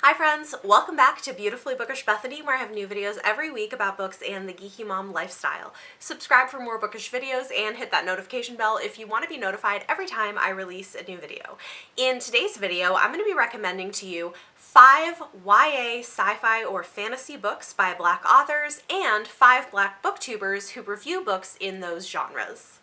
Hi friends, welcome back to Beautifully Bookish Bethany, where I have new videos every week about books and the geeky mom lifestyle. Subscribe for more bookish videos and hit that notification bell if you want to be notified every time I release a new video. In today's video, I'm going to be recommending to you 5 YA, sci-fi, or fantasy books by Black authors and 5 Black booktubers who review books in those genres.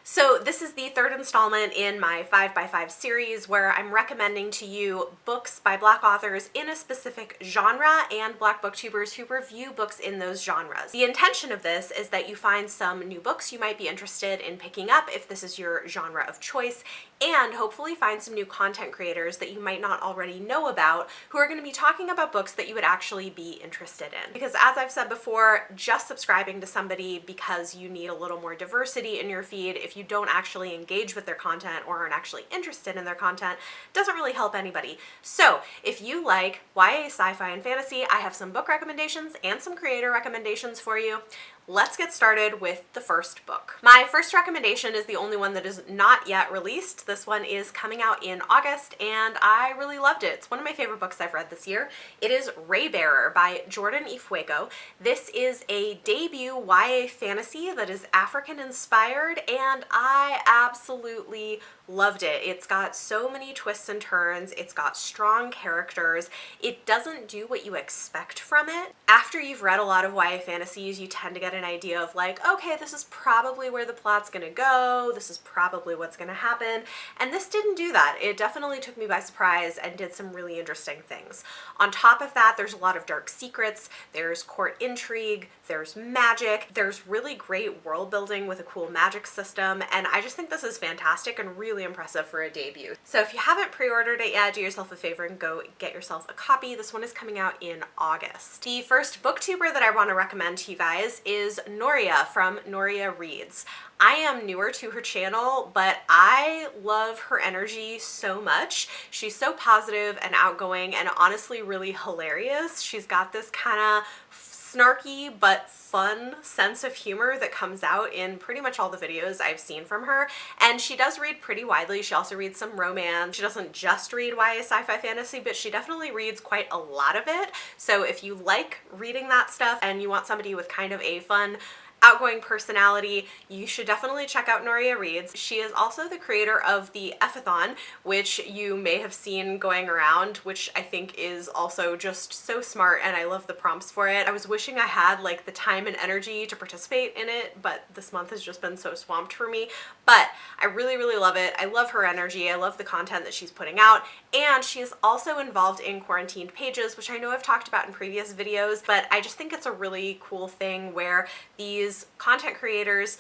So this is the third installment in my 5x5 series where I'm recommending to you books by Black authors in a specific genre and Black booktubers who review books in those genres. The intention of this is that you find some new books you might be interested in picking up if this is your genre of choice, and hopefully find some new content creators that you might not already know about who are going to be talking about books that you would actually be interested in. Because as I've said before, just subscribing to somebody because you need a little more diversity in your feed, if you don't actually engage with their content or aren't actually interested in their content, doesn't really help anybody. So if you like YA, sci-fi, and fantasy, I have some book recommendations and some creator recommendations for you. Let's get started with the first book. My first recommendation is the only one that is not yet released. This one is coming out in August and I really loved it. It's one of my favorite books I've read this year. It is Raybearer by Jordan Ifueko. This is a debut YA fantasy that is African inspired and I absolutely loved it. It's got so many twists and turns. It's got strong characters. It doesn't do what you expect from it. After you've read a lot of YA fantasies, you tend to get an idea of like, okay, this is probably where the plot's gonna go. This is probably what's gonna happen. And this didn't do that. It definitely took me by surprise and did some really interesting things. On top of that, there's a lot of dark secrets. There's court intrigue. There's magic. There's really great world building with a cool magic system. And I just think this is fantastic and really impressive for a debut. So if you haven't pre-ordered it yet, do yourself a favor and go get yourself a copy. This one is coming out in August. The first booktuber that I want to recommend to you guys is Noelle from Noelle Reads. I am newer to her channel, but I love her energy so much. She's so positive and outgoing and honestly really hilarious. She's got this kind of snarky but fun sense of humor that comes out in pretty much all the videos I've seen from her, and she does read pretty widely. She also reads some romance. She doesn't just read YA sci-fi fantasy, but she definitely reads quite a lot of it. So if you like reading that stuff and you want somebody with kind of a fun, outgoing personality, you should definitely check out Noelle Reads. She is also the creator of the F-a-thon, which you may have seen going around, which I think is also just so smart, and I love the prompts for it. I was wishing I had like the time and energy to participate in it, but this month has just been so swamped for me. But I really, really love it. I love her energy. I love the content that she's putting out, and she is also involved in Quarantined Pages, which I know I've talked about in previous videos, but I just think it's a really cool thing where these content creators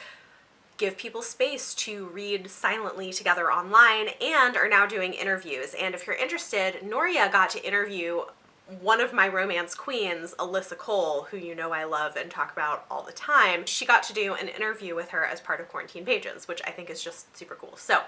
give people space to read silently together online and are now doing interviews. And if you're interested, Noelle got to interview one of my romance queens, Alyssa Cole, who you know I love and talk about all the time. She got to do an interview with her as part of Quarantine Pages, which I think is just super cool. So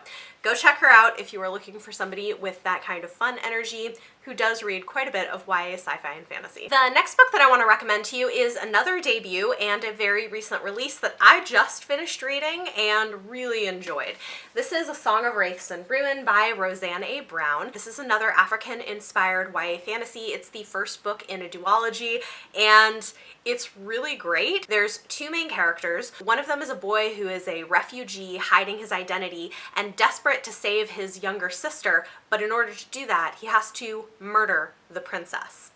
go check her out if you are looking for somebody with that kind of fun energy who does read quite a bit of YA sci-fi and fantasy. The next book that I want to recommend to you is another debut and a very recent release that I just finished reading and really enjoyed. This is A Song of Wraiths and Ruin by Roseanne Brown. This is another African-inspired YA fantasy. It's the first book in a duology, and it's really great. There's 2 main characters. One of them is a boy who is a refugee hiding his identity and desperate to save his younger sister, but in order to do that, he has to murder the princess.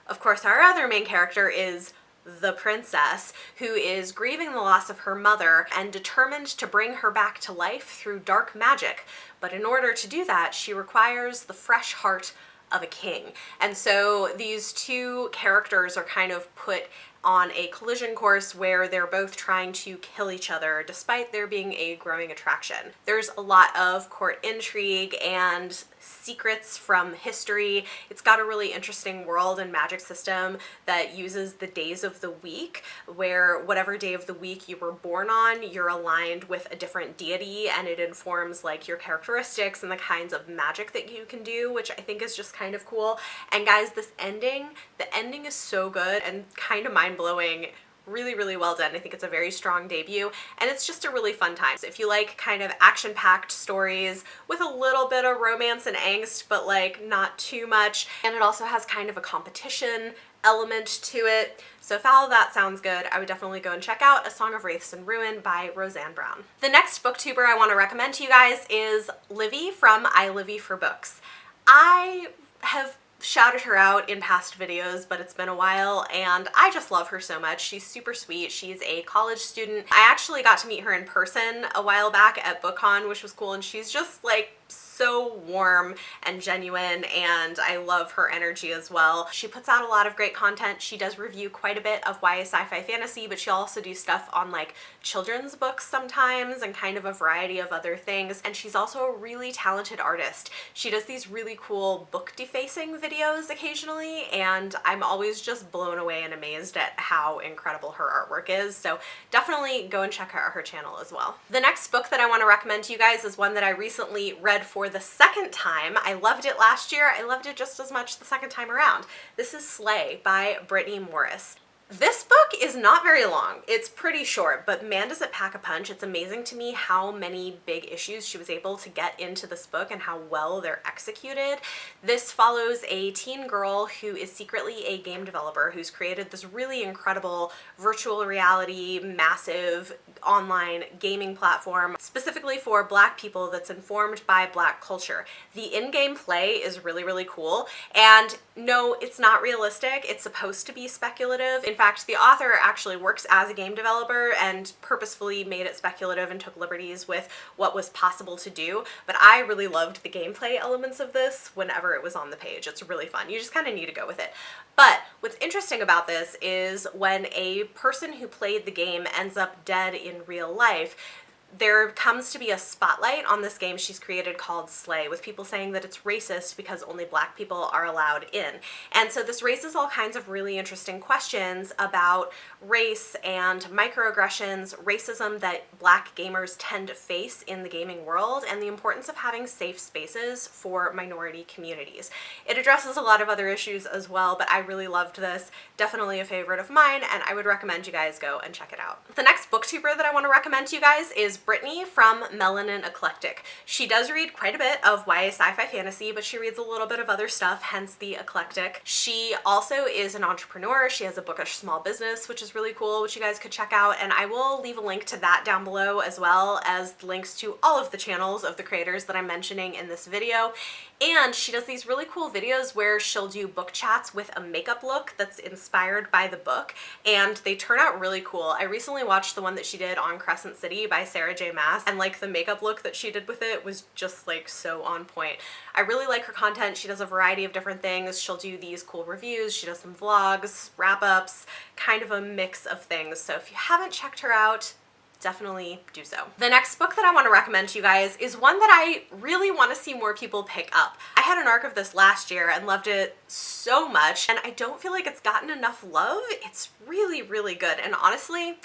Of course, our other main character is the princess, who is grieving the loss of her mother and determined to bring her back to life through dark magic. But in order to do that, she requires the fresh heart of a king. And so these 2 characters are kind of put on a collision course where they're both trying to kill each other despite there being a growing attraction. There's a lot of court intrigue and secrets from history. It's got a really interesting world and magic system that uses the days of the week, where whatever day of the week you were born on, you're aligned with a different deity, and it informs like your characteristics and the kinds of magic that you can do, which I think is just kind of cool. And guys, the ending is so good and kind of mind-blowing really, really well done. I think it's a very strong debut, and it's just a really fun time. So if you like kind of action-packed stories with a little bit of romance and angst, but like not too much, and it also has kind of a competition element to it. So if all of that sounds good, I would definitely go and check out A Song of Wraiths and Ruin by Roseanne Brown. The next booktuber I want to recommend to you guys is Livy from I Livy for Books. I have shouted her out in past videos, but it's been a while, and I just love her so much. She's super sweet. She's a college student. I actually got to meet her in person a while back at BookCon, which was cool, and she's just like so warm and genuine, and I love her energy as well. She puts out a lot of great content. She does review quite a bit of YA sci-fi fantasy, but she'll also do stuff on like children's books sometimes and kind of a variety of other things, and she's also a really talented artist. She does these really cool book defacing videos occasionally, and I'm always just blown away and amazed at how incredible her artwork is, so definitely go and check out her channel as well. The next book that I want to recommend to you guys is one that I recently read for the second time. I loved it last year. I loved it just as much the second time around. This is Sleigh by Brittney Morris. This book is not very long. It's pretty short, but man does it pack a punch. It's amazing to me how many big issues she was able to get into this book and how well they're executed. This follows a teen girl who is secretly a game developer who's created this really incredible virtual reality, massive online gaming platform specifically for Black people that's informed by Black culture. The in-game play is really, really cool, and no, it's not realistic. It's supposed to be speculative. In fact, the author actually works as a game developer and purposefully made it speculative and took liberties with what was possible to do, but I really loved the gameplay elements of this whenever it was on the page. It's really fun. You just kind of need to go with it. But what's interesting about this is when a person who played the game ends up dead in real life, there comes to be a spotlight on this game she's created called Sleigh, with people saying that it's racist because only Black people are allowed in. And so this raises all kinds of really interesting questions about race and microaggressions, racism that Black gamers tend to face in the gaming world, and the importance of having safe spaces for minority communities. It addresses a lot of other issues as well, but I really loved this. Definitely a favorite of mine, and I would recommend you guys go and check it out. The next booktuber that I want to recommend to you guys is Brittney from Melanin Eclectic. She does read quite a bit of YA sci-fi fantasy, but she reads a little bit of other stuff, hence the eclectic. She also is an entrepreneur. She has a bookish small business, which is really cool, which you guys could check out, and I will leave a link to that down below, as well as links to all of the channels of the creators that I'm mentioning in this video. And she does these really cool videos where she'll do book chats with a makeup look that's inspired by the book, and they turn out really cool. I recently watched the one that she did on Crescent City by Sarah J. Maas, and like the makeup look that she did with it was just like so on point. I really like her content. She does a variety of different things. She'll do these cool reviews. She does some vlogs, wrap-ups, kind of a mix of things. So if you haven't checked her out, definitely do so. The next book that I want to recommend to you guys is one that I really want to see more people pick up. I had an arc of this last year and loved it so much, and I don't feel like it's gotten enough love. It's really, really good, and honestly,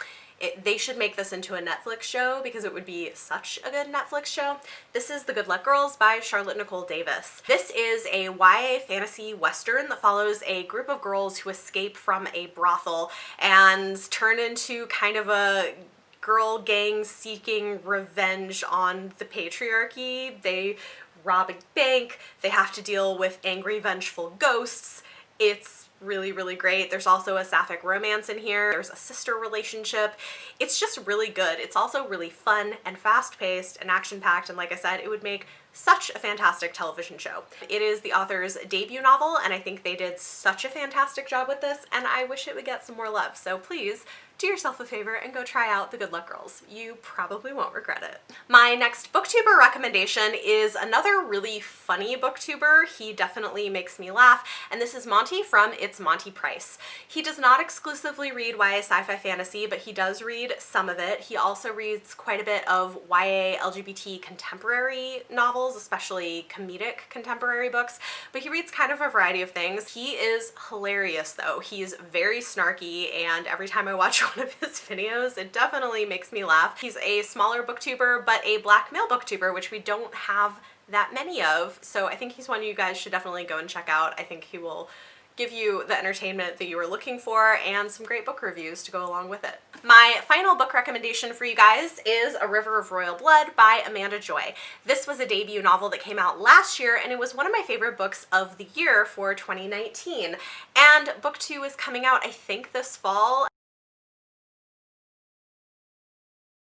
they should make this into a Netflix show because it would be such a good Netflix show. This is The Good Luck Girls by Charlotte Nicole Davis. This is a YA fantasy western that follows a group of girls who escape from a brothel and turn into kind of a girl gang seeking revenge on the patriarchy. They rob a bank. They have to deal with angry, vengeful ghosts. It's really, really great. There's also a sapphic romance in here. There's a sister relationship. It's just really good. It's also really fun and fast-paced and action-packed, and like I said, it would make such a fantastic television show. It is the author's debut novel, and I think they did such a fantastic job with this, and I wish it would get some more love. So please do yourself a favor and go try out The Good Luck Girls. You probably won't regret it. My next booktuber recommendation is another really funny booktuber. He definitely makes me laugh, and this is Monty from It's Monty Price. He does not exclusively read YA sci-fi fantasy, but he does read some of it. He also reads quite a bit of YA LGBT contemporary novels, especially comedic contemporary books, but he reads kind of a variety of things. He is hilarious though. He's very snarky, and every time I watch one of his videos, it definitely makes me laugh. He's a smaller booktuber, but a Black male booktuber, which we don't have that many of, so I think he's one you guys should definitely go and check out. I think he will give you the entertainment that you were looking for and some great book reviews to go along with it. My final book recommendation for you guys is A River of Royal Blood by Amanda Joy. This was a debut novel that came out last year, and it was one of my favorite books of the year for 2019. And book 2 is coming out, I think, this fall.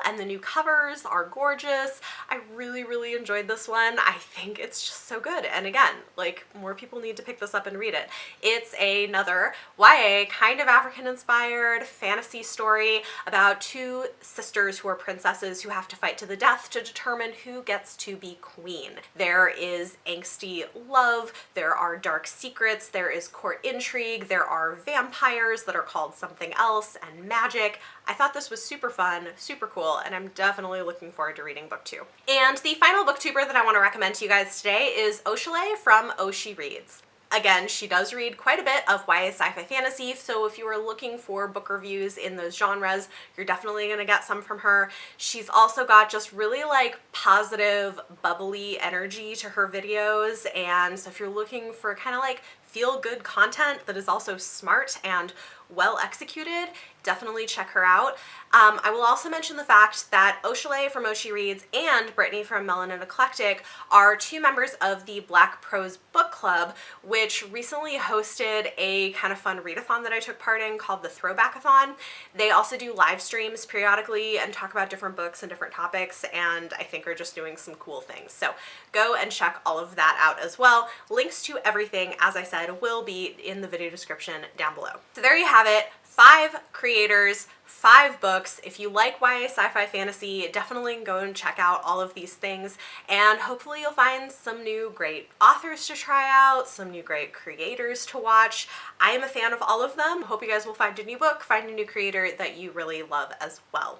And the new covers are gorgeous. I really enjoyed this one. I think it's just so good. And again, like, more people need to pick this up and read it. It's another YA, kind of African-inspired fantasy story about two sisters who are princesses who have to fight to the death to determine who gets to be queen. There is angsty love, there are dark secrets, there is court intrigue, there are vampires that are called something else, and magic. I thought this was super fun, super cool, and I'm definitely looking forward to reading book 2. And the final booktuber that I want to recommend to you guys today is Osha Lay from Osha Reads. Again, she does read quite a bit of YA sci-fi fantasy, so if you are looking for book reviews in those genres, you're definitely going to get some from her. She's also got just really like positive, bubbly energy to her videos, and so if you're looking for kind of like feel-good content that is also smart and well executed, definitely check her out. I will also mention the fact that Osha Lay from Osha Reads and Brittney from Melanin Eclectic are two members of the Black Prose Book Club, which recently hosted a kind of fun readathon that I took part in called the Throwbackathon. They also do live streams periodically and talk about different books and different topics, and I think are just doing some cool things. So go and check all of that out as well. Links to everything, as I said, will be in the video description down below. So there you have it. 5 creators, 5 books. If you like YA sci-fi fantasy, definitely go and check out all of these things, and hopefully you'll find some new great authors to try out, some new great creators to watch. I am a fan of all of them. Hope you guys will find a new book, find a new creator that you really love as well.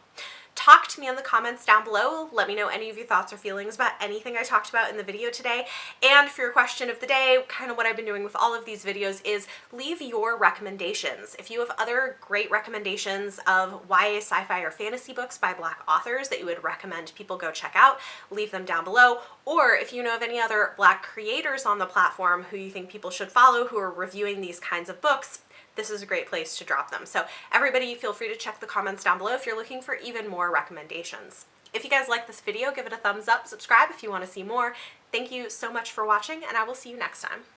Talk to me in the comments down below. Let me know any of your thoughts or feelings about anything I talked about in the video today. And for your question of the day, kind of what I've been doing with all of these videos is leave your recommendations. If you have other great recommendations of YA sci-fi or fantasy books by Black authors that you would recommend people go check out, leave them down below. Or if you know of any other Black creators on the platform who you think people should follow who are reviewing these kinds of books, this is a great place to drop them. So everybody feel free to check the comments down below if you're looking for even more recommendations. If you guys like this video, give it a thumbs up, subscribe if you want to see more. Thank you so much for watching, and I will see you next time.